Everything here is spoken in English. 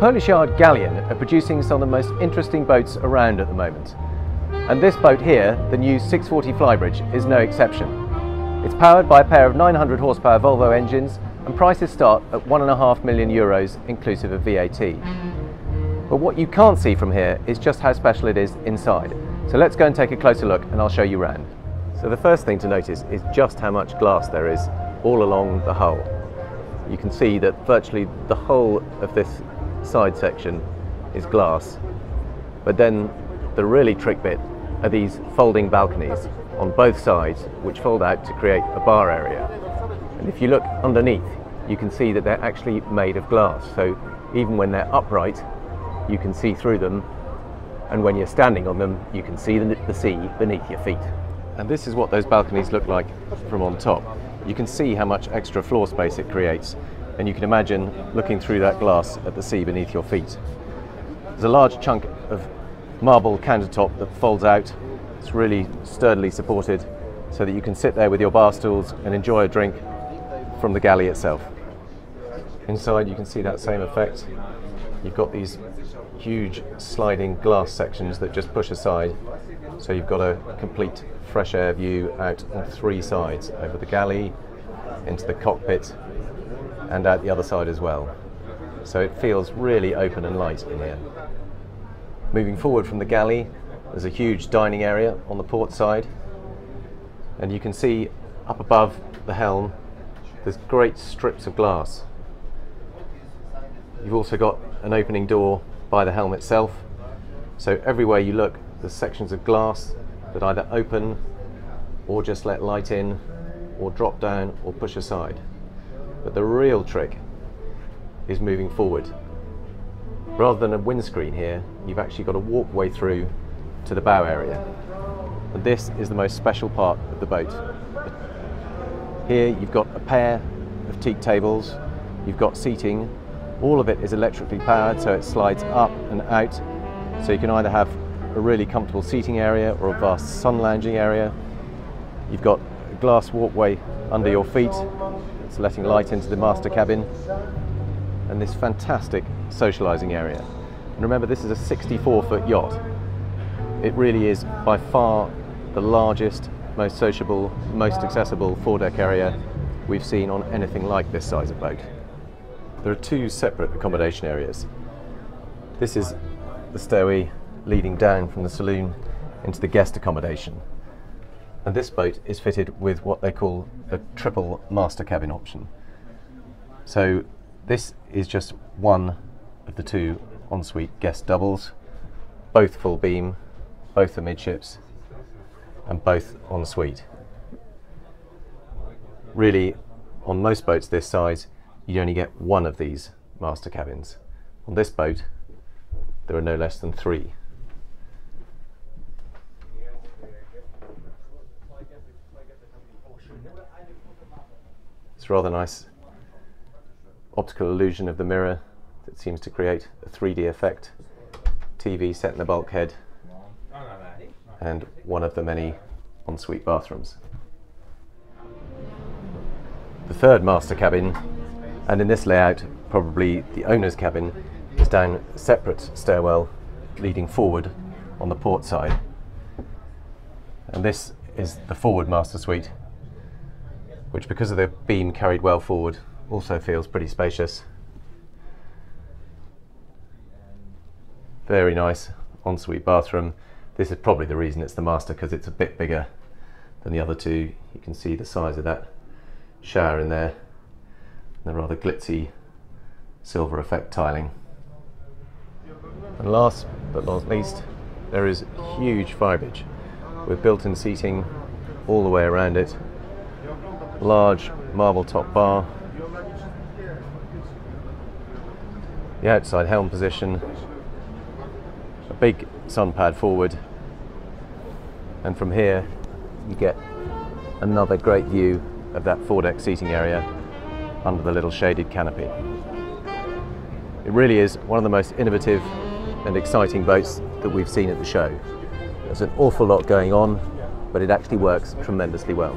Polish yard Galeon are producing some of the most interesting boats around at the moment. And this boat here, the new 640 Flybridge, is no exception. It's powered by a pair of 900 horsepower Volvo engines and prices start at €1.5 million inclusive of VAT. But what you can't see from here is just how special it is inside. So let's go and take a closer look and I'll show you around. So the first thing to notice is just how much glass there is all along the hull. You can see that virtually the whole of this side section is glass, but then the really trick bit are these folding balconies on both sides which fold out to create a bar area. And if you look underneath, you can see that they're actually made of glass, so even when they're upright you can see through them, and when you're standing on them you can see the sea beneath your feet. And this is what those balconies look like from on top. You can see how much extra floor space it creates, and you can imagine looking through that glass at the sea beneath your feet. There's a large chunk of marble countertop that folds out. It's really sturdily supported so that you can sit there with your bar stools and enjoy a drink from the galley itself. Inside you can see that same effect. You've got these huge sliding glass sections that just push aside, so you've got a complete fresh air view out on three sides, over the galley, into the cockpit and out the other side as well. So it feels really open and light in here. Moving forward from the galley, there's a huge dining area on the port side, and you can see up above the helm there's great strips of glass. You've also got an opening door by the helm itself, so everywhere you look there's sections of glass that either open or just let light in or drop down or push aside. But the real trick is moving forward. Rather than a windscreen here, you've actually got a walkway through to the bow area. And this is the most special part of the boat. Here you've got a pair of teak tables, you've got seating, all of it is electrically powered, so it slides up and out, so you can either have a really comfortable seating area or a vast sun lounging area. You've got a glass walkway under your feet, it's letting light into the master cabin, and this fantastic socialising area. And remember, this is a 64-foot yacht. It really is by far the largest, most sociable, most accessible foredeck area we've seen on anything like this size of boat. There are two separate accommodation areas. This is the stairway leading down from the saloon into the guest accommodation. And this boat is fitted with what they call the triple master cabin option. So this is just one of the two ensuite guest doubles, both full beam, both amidships, and both ensuite. Really, on most boats this size, you only get one of these master cabins. On this boat, there are no less than three. It's a rather nice optical illusion of the mirror that seems to create a 3D effect. TV set in the bulkhead, and one of the many ensuite bathrooms. The third master cabin, and in this layout probably the owner's cabin, is down a separate stairwell leading forward on the port side. And this is the forward master suite, which, because of the beam carried well forward, also feels pretty spacious. Very nice ensuite bathroom. This is probably the reason it's the master, because it's a bit bigger than the other two. You can see the size of that shower in there, and the rather glitzy silver effect tiling. And last but not least, there is a huge Flybridge with built-in seating all the way around it, large marble top bar, the outside helm position, a big sun pad forward, and from here you get another great view of that foredeck seating area under the little shaded canopy. It really is one of the most innovative and exciting boats that we've seen at the show. There's an awful lot going on, but it actually works tremendously well.